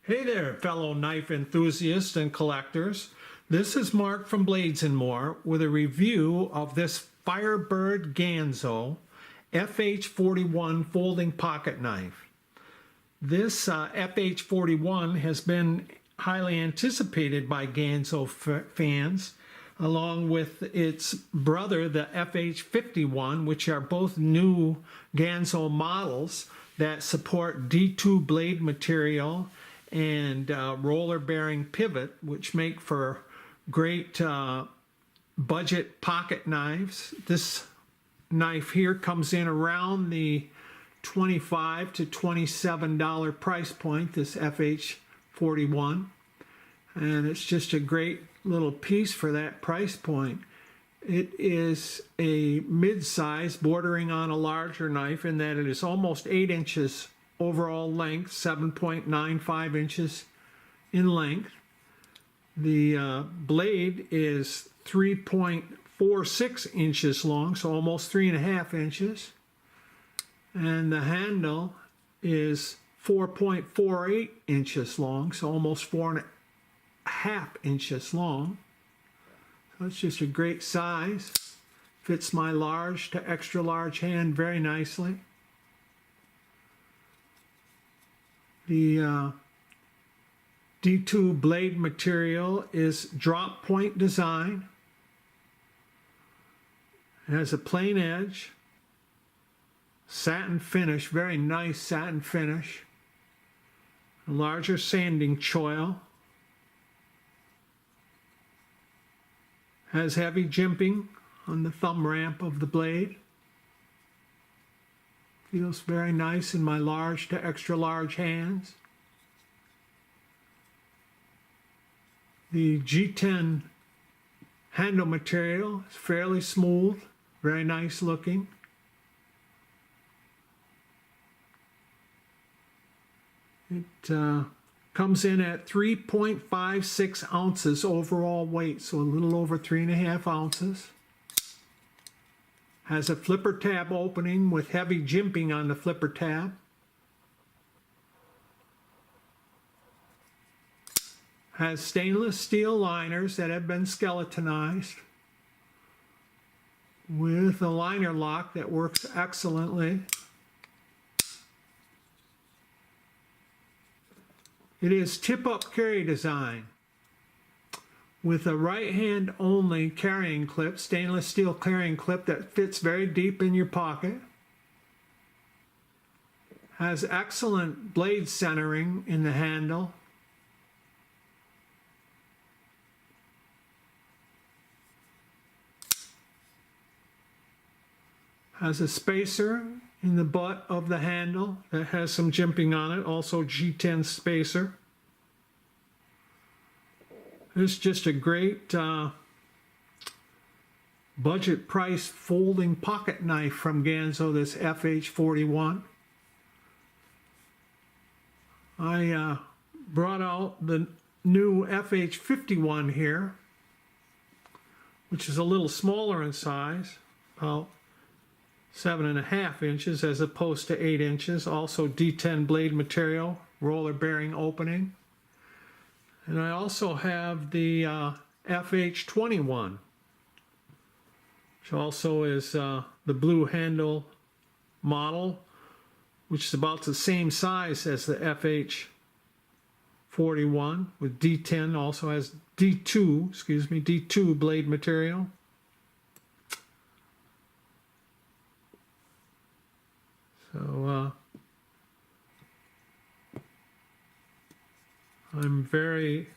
Hey there, fellow knife enthusiasts and collectors. This is Mark from Blades & More with a review of this Firebird Ganzo FH41 folding pocket knife. This FH41 has been highly anticipated by Ganzo fans, along with its brother, the FH51, which are both new Ganzo models that support D2 blade material and roller bearing pivot, which make for great budget pocket knives. This knife here comes in around the $25 to $27 price point, this FH41, and it's just a great little piece for that price point. It is a mid-size bordering on a larger knife in that it is almost 8 inches overall length, 7.95 inches in length. The blade is 3.46 inches long, so almost 3.5 inches. And the handle is 4.48 inches long, so almost 4.5 inches long. So it's just a great size. Fits my large to extra large hand very nicely. The D2 blade material is drop point design. It has a plain edge, satin finish, very nice satin finish, a larger sanding choil, has heavy jimping on the thumb ramp of the blade. Feels very nice in my large to extra large hands. The G10 handle material is fairly smooth, very nice looking. It comes in at 3.56 ounces overall weight, so a little over 3.5 ounces. Has a flipper tab opening with heavy jimping on the flipper tab. Has stainless steel liners that have been skeletonized with a liner lock that works excellently. It is tip-up carry design with a right hand only carrying clip, stainless steel carrying clip that fits very deep in your pocket. Has excellent blade centering in the handle. Has a spacer in the butt of the handle that has some jimping on it, also G10 spacer. It's just a great budget price folding pocket knife from Ganzo, this FH41. I brought out the new FH51 here, which is a little smaller in size, about 7.5 inches as opposed to 8 inches. Also D10 blade material, roller bearing opening. And I also have the FH21, which also is the blue handle model, which is about the same size as the FH41 with D10, also has D2 blade material. So I'm very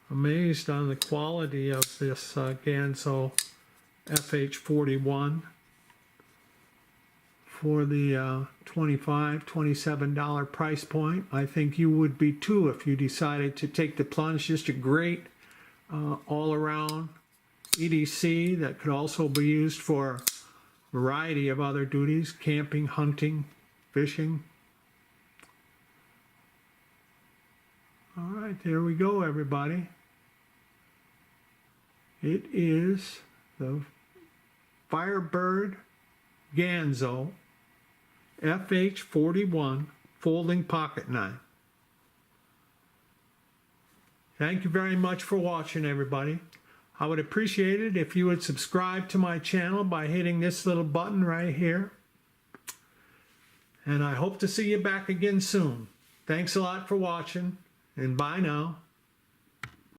amazed on the quality of this Ganzo FH41 for the $25, $27 price point. I think you would be too if you decided to take the plunge. Just a great all-around EDC that could also be used for a variety of other duties: camping, hunting, fishing. All right, there we go, everybody. It is the Firebird Ganzo FH41 folding pocket knife. Thank you very much for watching, everybody. I would appreciate it if you would subscribe to my channel by hitting this little button right here. And I hope to see you back again soon. Thanks a lot for watching, and bye now.